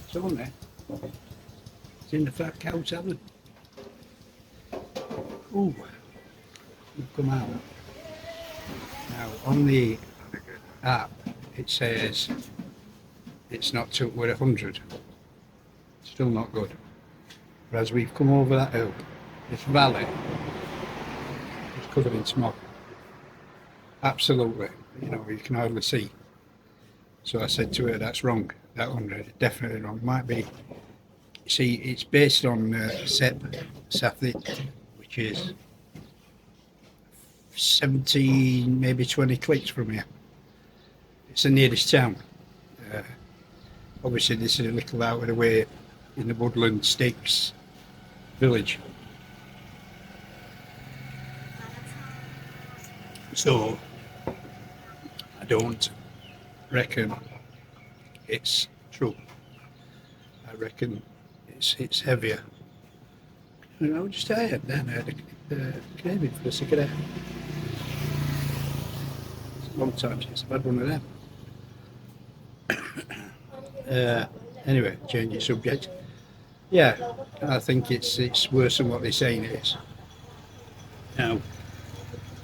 It's on there. It's in the fat cow salad. Ooh, they've come out. Now on the app it says it's not took with 100. Still not good. But as we've come over that hill, this valley is covered in smog. Absolutely, you know, you can hardly see. So I said to her, that's wrong, that 100, definitely wrong. Might be, see, it's based on Safit, which is 17, maybe 20 clicks from here. It's the nearest town. Obviously this is a little out of the way in the woodland sticks village. So I don't reckon it's true. I reckon it's heavier. You know, just tired then. I had a craving for a cigarette. It's a long time since I've had one of them. Anyway, changing subject. Yeah, I think it's worse than what they're saying it is. Now,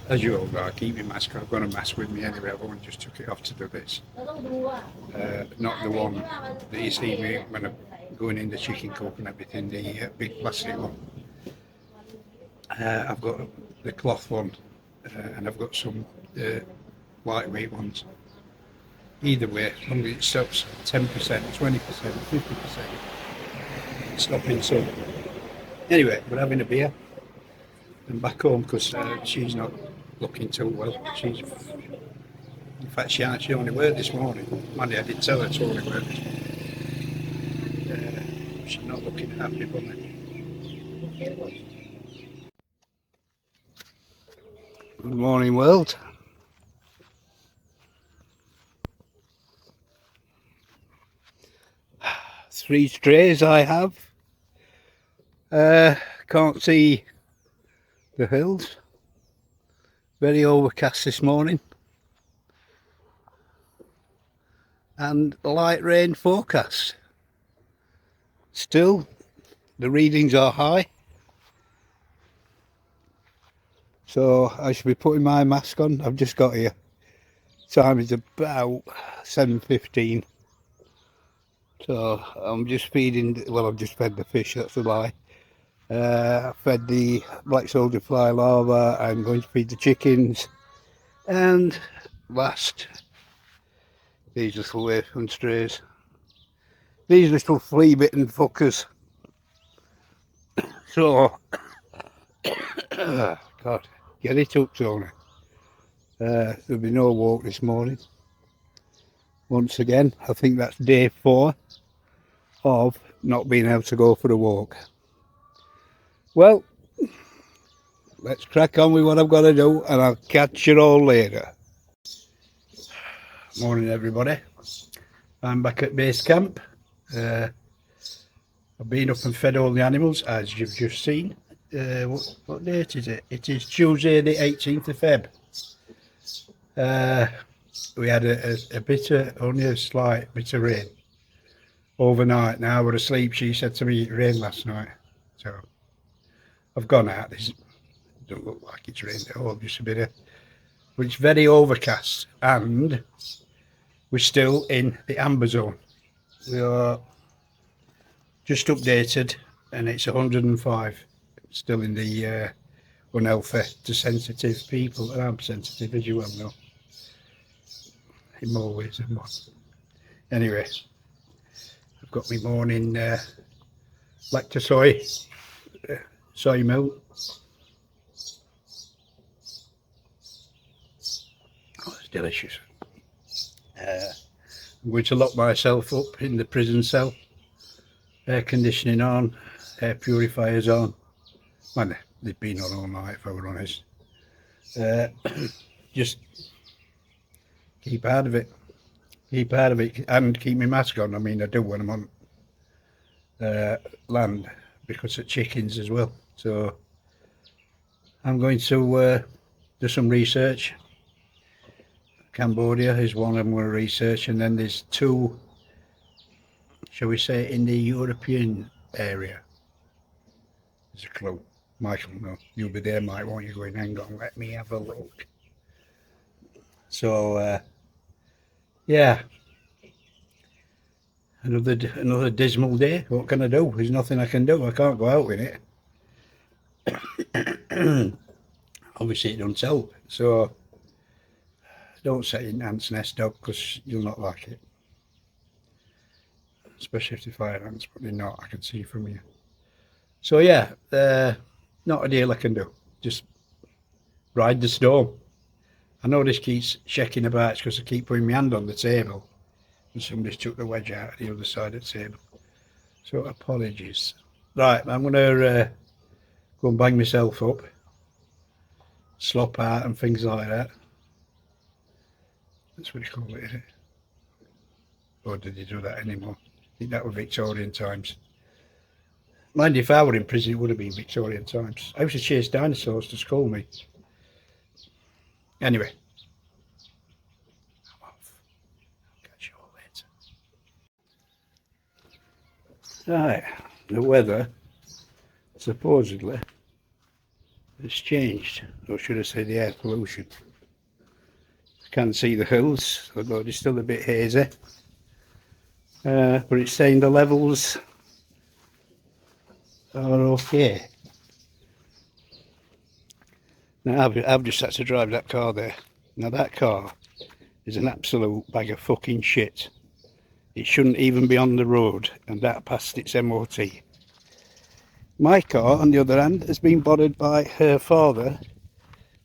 as you all know, I keep my mask. I've got a mask with me anyway. I've only just took it off to do this. Not the one that you see me when I'm going in the chicken coop and everything, the big plastic one. I've got the cloth one, and I've got some lightweight ones. Either way, as long as it stops 10%, 20%, 50%, stopping some. Anyway, we're having a beer. And back home because she's not looking too well. In fact, she only worked this morning. Monday, I did tell her to only work this morning. She's not looking happy, bunny. Good morning, world. Three strays I have. Can't see the hills. Very overcast this morning. And light rain forecast. Still, the readings are high. So I should be putting my mask on. I've just got here. Time is about 7:15. So I'm just feeding, well, I've just fed the fish, that's a lie. I fed the black soldier fly larva. I'm going to feed the chickens. And last, these little waifun strays. These little flea bitten fuckers. So, God, get it up, Tony. There'll be no walk this morning. Once again, I think that's day 4 of not being able to go for a walk. Well, let's crack on with what I've got to do and I'll catch you all later. Morning everybody. I'm back at base camp. I've been up and fed all the animals as you've just seen. What date is it? It is Tuesday the 18th of Feb. We had a bit of, only a slight bit of rain overnight. Now we're asleep. She said to me it rained last night. So I've gone out. This don't look like it's rained at all, just a bit of, but it's very overcast and we're still in the amber zone. We are just updated and it's 105. Still in the unhealthy to sensitive people, and I'm sensitive as you well know. In more ways than one. Anyway, I've got my morning lacto soy milk. Oh, it's delicious. I'm going to lock myself up in the prison cell. Air conditioning on, air purifiers on. Man, they've been on all night if I were honest. Just keep out of it. Keep out of it and keep my mask on. I mean, I do when I'm on land because of chickens as well. So I'm going to do some research. Cambodia is one I'm going to research, and then there's 2 shall we say, in the European area. There's a clue. Michael, no, you'll be there, Mike, won't you? Going, hang on, let me have a look. So, yeah, another dismal day. What can I do? There's nothing I can do. I can't go out with it. Obviously, it doesn't sell. So, don't set your ants nest up because you'll not like it. Especially if they're fire ants, but they're not. I can see from here. So, yeah, not a deal I can do. Just ride the storm. I know this keeps shaking about because I keep putting my hand on the table and somebody's took the wedge out of the other side of the table. So apologies. Right, I'm going to go and bang myself up, slop out and things like that. That's what you call it, isn't it? Or did you do that anymore? I think that was Victorian times. Mind you, if I were in prison, it would have been Victorian times. I used to chase dinosaurs to school, me. Anyway. I'm off. Catch you all later. Right, the weather supposedly has changed, or should I say the air pollution. I can't see the hills, although it's still a bit hazy. But it's saying the levels are okay. Now I've just had to drive that car there. Now that car is an absolute bag of fucking shit. It shouldn't even be on the road, and that passed its MOT. My car, on the other hand, has been bothered by her father,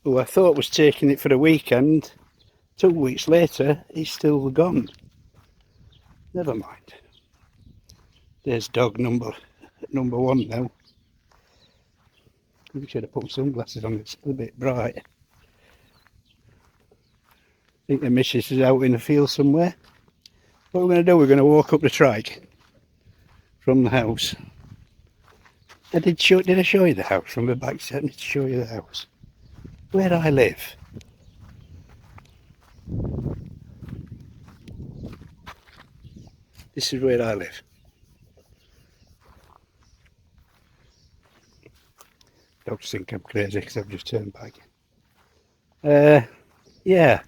who I thought was taking it for a weekend. 2 weeks later, he's still gone. Never mind. There's dog number one now. We should have put sunglasses on, it's a bit bright. I think the missus is out in the field somewhere. What we're going to do, we're going to walk up the trike from the house. Did I show you the house from the back? Let me show you the house. Where I live. This is where I live. Dogs think I'm crazy because I've just turned back. Yeah.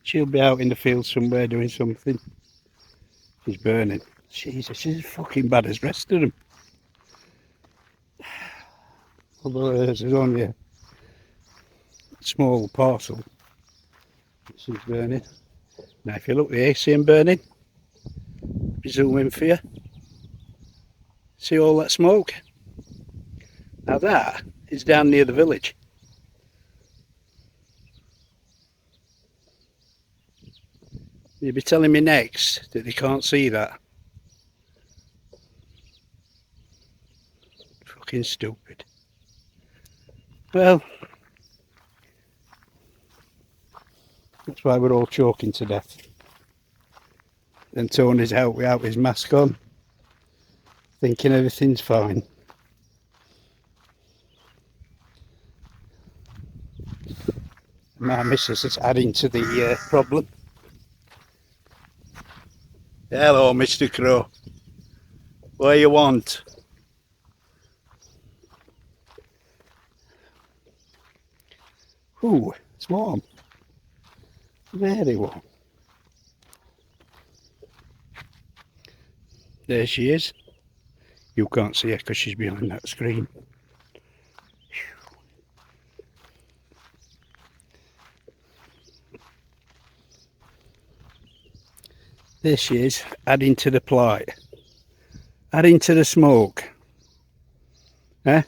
She'll be out in the field somewhere doing something. She's burning. Jesus, she's as fucking bad as the rest of them. Although hers is only a small parcel. She's burning. Now if you look, the AC and burning. Zoom in for you. See all that smoke? Now that is down near the village. You'll be telling me next that they can't see that. Fucking stupid. Well, that's why we're all choking to death. And Tony's out without his mask on, thinking everything's fine. My missus is adding to the problem. Hello, Mr. Crow. What do you want? Ooh, it's warm. Very warm. There she is. You can't see her because she's behind that screen. There she is, adding to the plight. Adding to the smoke. Eh?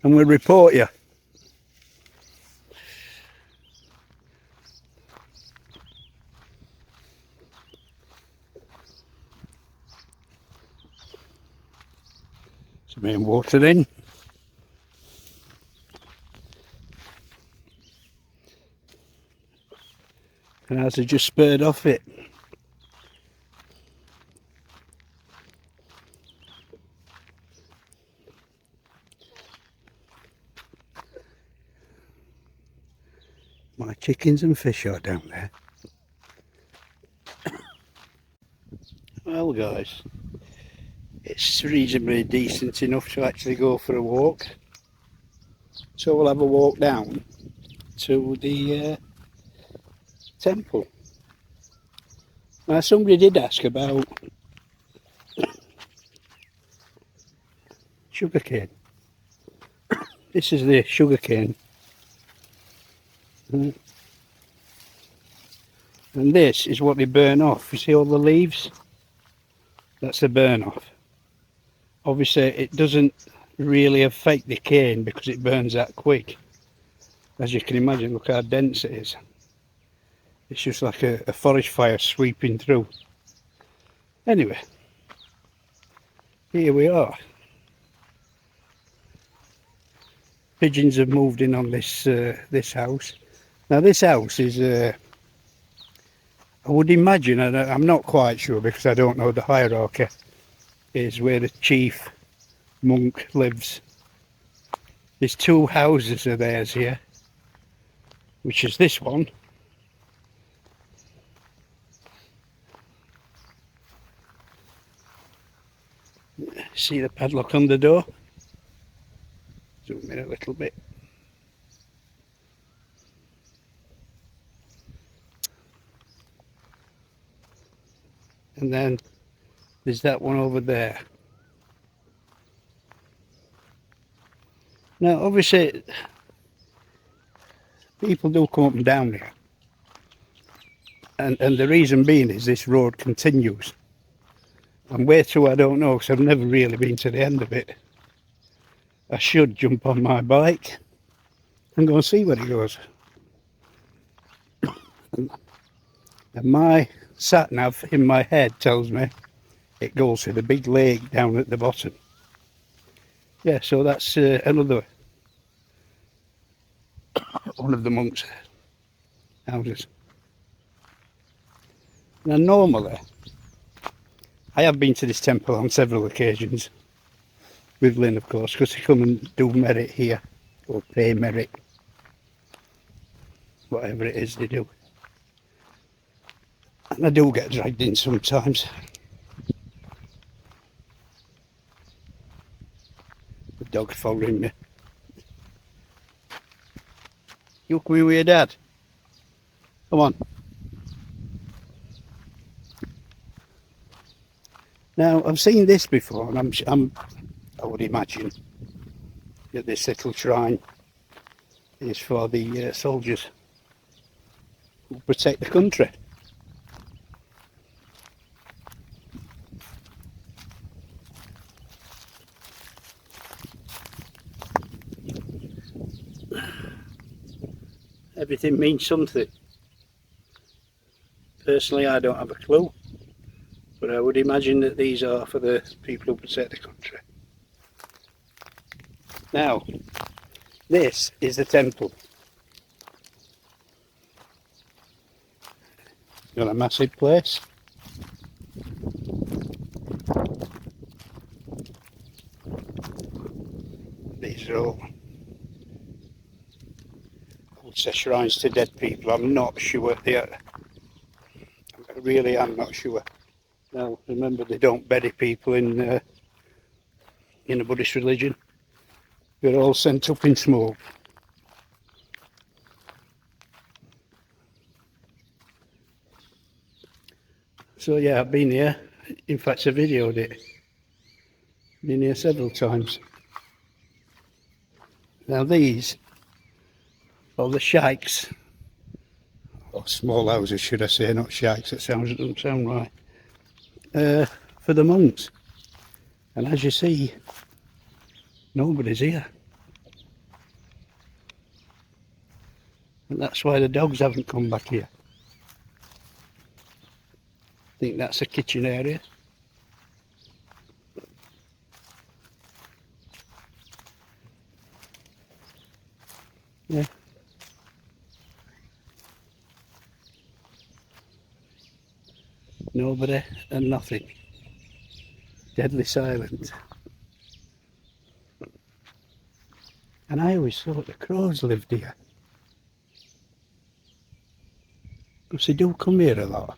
And we'll report you. It's being watered in. And as I just spurred off it. My chickens and fish are down there. Well guys, it's reasonably decent enough to actually go for a walk. So we'll have a walk down to the temple. Now somebody did ask about sugarcane. This is the sugarcane. And this is what they burn off. You see all the leaves? That's the burn off. Obviously it doesn't really affect the cane because it burns that quick. As you can imagine, look how dense it is. It's just like a forest fire sweeping through. Anyway, here we are. Pigeons have moved in on this this house. Now this house is, I would imagine, and I'm not quite sure because I don't know the hierarchy, is where the chief monk lives. There's two houses of theirs here, which is this one. See the padlock on the door? Zoom in a little bit. And then there's that one over there. Now obviously people do come up and down here, and the reason being is this road continues, and where to I don't know because I've never really been to the end of it. I should jump on my bike and go and see where it goes. And my sat nav in my head tells me it goes to the big lake down at the bottom. Yeah, so that's another one of the monks' houses. Now normally, I have been to this temple on several occasions, with Lynn of course, because they come and do merit here, or pay merit, whatever it is they do. And I do get dragged in sometimes. The dog's following me. You coming with your dad? Come on. Now I've seen this before, and I would imagine that this little shrine is for the soldiers who protect the country. Everything means something. Personally, I don't have a clue, but I would imagine that these are for the people who protect the country. Now, this is the temple. It's got a massive place. These are all, I would say, shrines to dead people. I'm not sure they are. I really am not sure. Now, remember, they don't bury people in the Buddhist religion. They're all sent up in smoke. So yeah, I've been here. In fact, I videoed it. Been here several times. Now these are the shikes, or small houses should I say, not shikes, that doesn't sound right, for the monks. And as you see, nobody's here. And that's why the dogs haven't come back here. I think that's a kitchen area. Yeah. Nobody and nothing. Deadly silent. And I always thought the crows lived here. Because they do come here a lot.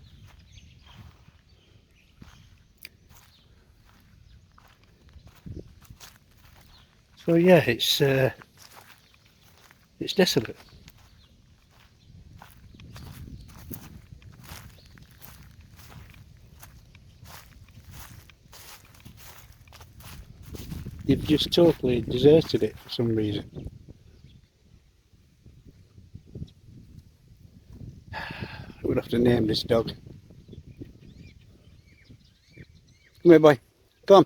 So yeah, it's desolate. You've just totally deserted it for some reason. We'll have to name this dog. Come here, boy. Come on.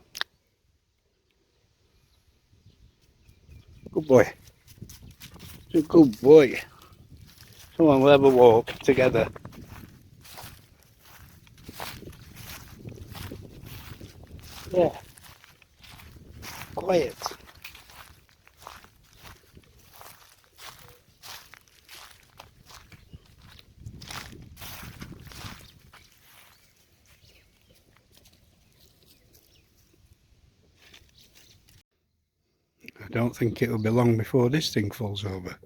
Good boy. It's a good boy. Come on, we'll have a walk together. Yeah. Quiet. I don't think it'll be long before this thing falls over.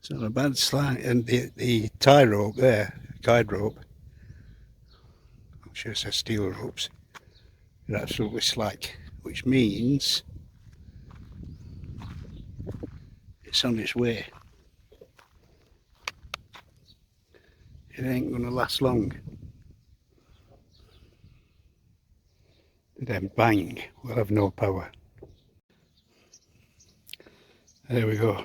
It's not a bad slide. And the tie rope there, guide rope, I'm sure it says steel ropes, they're absolutely slack, which means it's on its way. It ain't going to last long. And then bang, we'll have no power. There we go.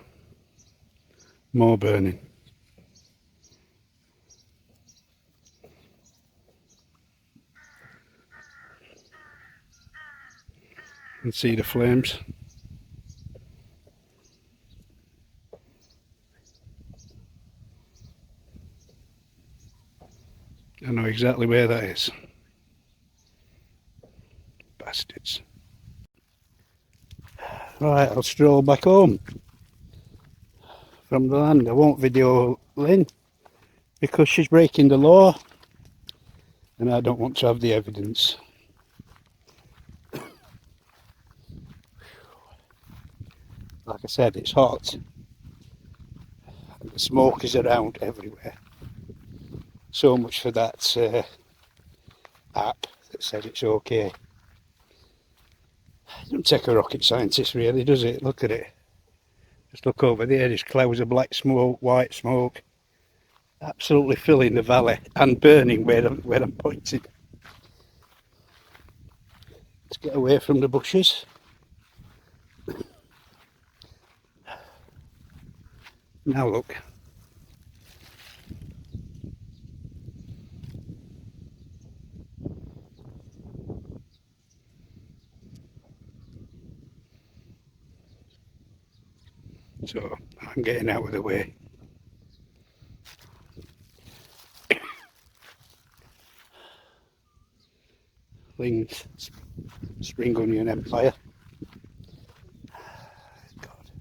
More burning. You can see the flames. I know exactly where that is. Bastards. Right, I'll stroll back home from the land. I won't video Lynn because she's breaking the law and I don't want to have the evidence. Like I said, it's hot and the smoke is around everywhere. So much for that app that said it's okay. It doesn't take a rocket scientist really, does it? Look at it. Just look over there, there's clouds of black smoke, white smoke, absolutely filling the valley and burning where I'm pointing. Let's get away from the bushes. Now look. So I'm getting out of the way. Ling's Spring Onion Empire. God,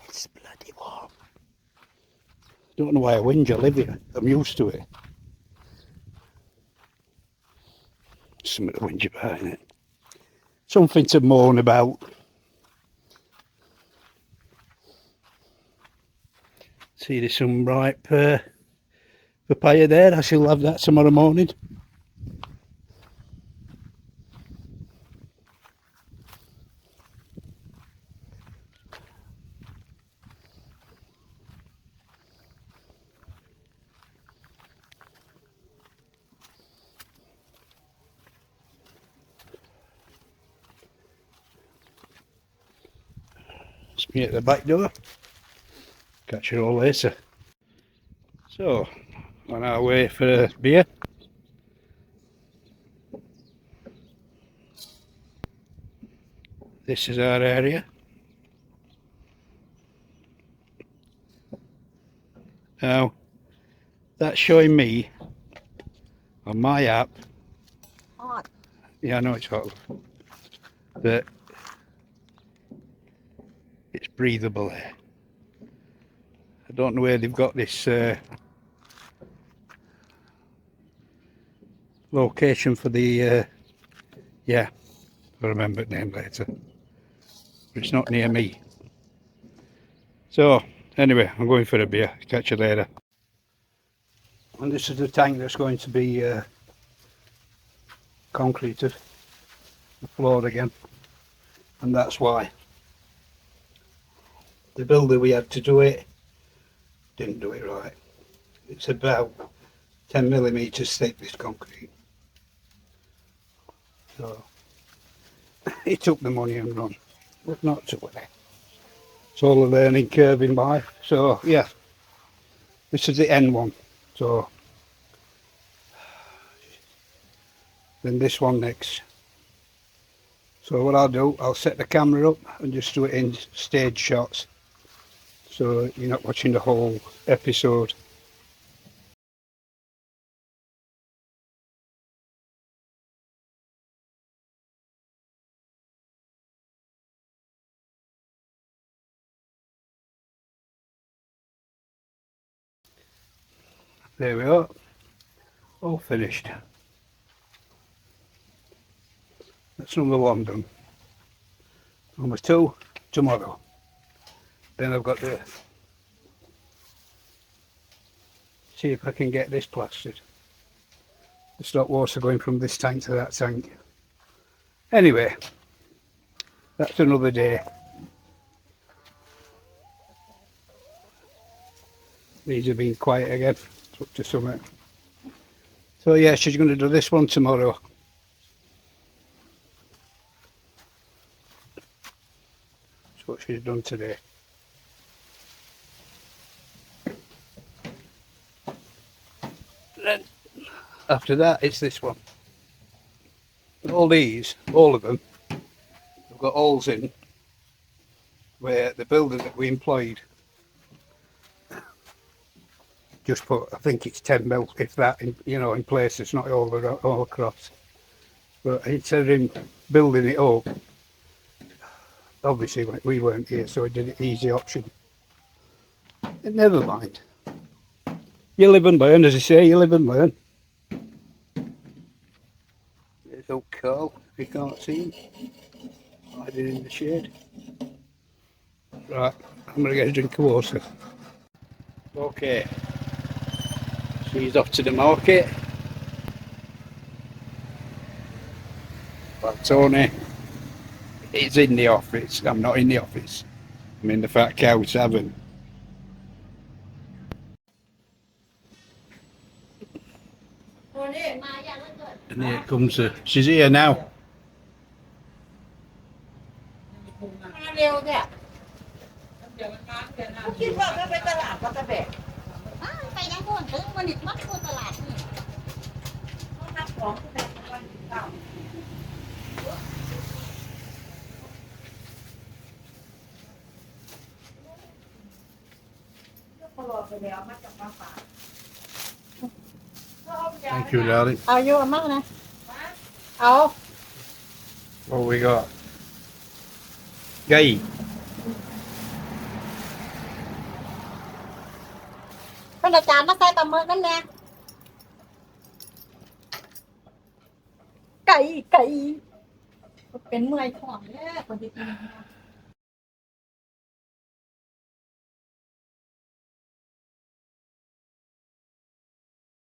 it's bloody warm. Don't know why I whinge, I live here. I'm used to it. Something to whinge about, innit? Something to moan about. See, there's some ripe papaya there. I shall have that tomorrow morning. It's me at the back door. Catch you all later. So, on our way for a beer. This is our area. Now, that's showing me on my app. Hot. Yeah, I know it's hot. That it's breathable air. I don't know where they've got this location for the yeah, I'll remember the name later, but it's not near me. So anyway, I'm going for a beer. Catch you later. And this is the tank that's going to be concreted. the floor again, and that's why the builder we had to do it didn't do it right. It's about 10mm thick, this concrete, so he took the money and run. But not to worry. It's all a learning curve in life. So yeah, this is the end one. So then this one next. So what I'll do, I'll set the camera up and just do it in stage shots, so you're not watching the whole episode. There we are, all finished. That's number one done. Number two, tomorrow. Then I've got to see if I can get this plastered to stop water going from this tank to that tank. Anyway, that's another day. These have been quiet again. It's up to summer. So yeah, she's going to do this one tomorrow. That's what she's done today. Then after that, it's this one. All these, all of them, have got holes in where the builder that we employed just put, I think it's 10 mil, if that, in, you know, in place. It's not all across. But instead of him building it up, obviously we weren't here, so he did an easy option. And never mind. You live and learn, as I say, you live and learn. There's old Carl, if you can't see him, hiding in the shade. Right, I'm going to get a drink of water. Okay, she's off to the market. Well, Tony is in the office. I'm not in the office. I'm in the fat cow tavern. And here comes her. She's here now. เร็วเนี่ยคิดว่าก็ไปตลาดก็จะแบกไปยังโน่นถึงวันนี้มัดทั่วตลาดนี่ต้องรับของที่ไหนวันเก่าก็รอไปแล้วมาจากมาฝาก Thank you, darling. เอาเยอะมากนะเอา What we got? Gay. เป็นอาจารย์มาใส่ปลาหมึกนั่นแหละไก่เป็นเมื่อยท้องเนี่ยคนที่กิน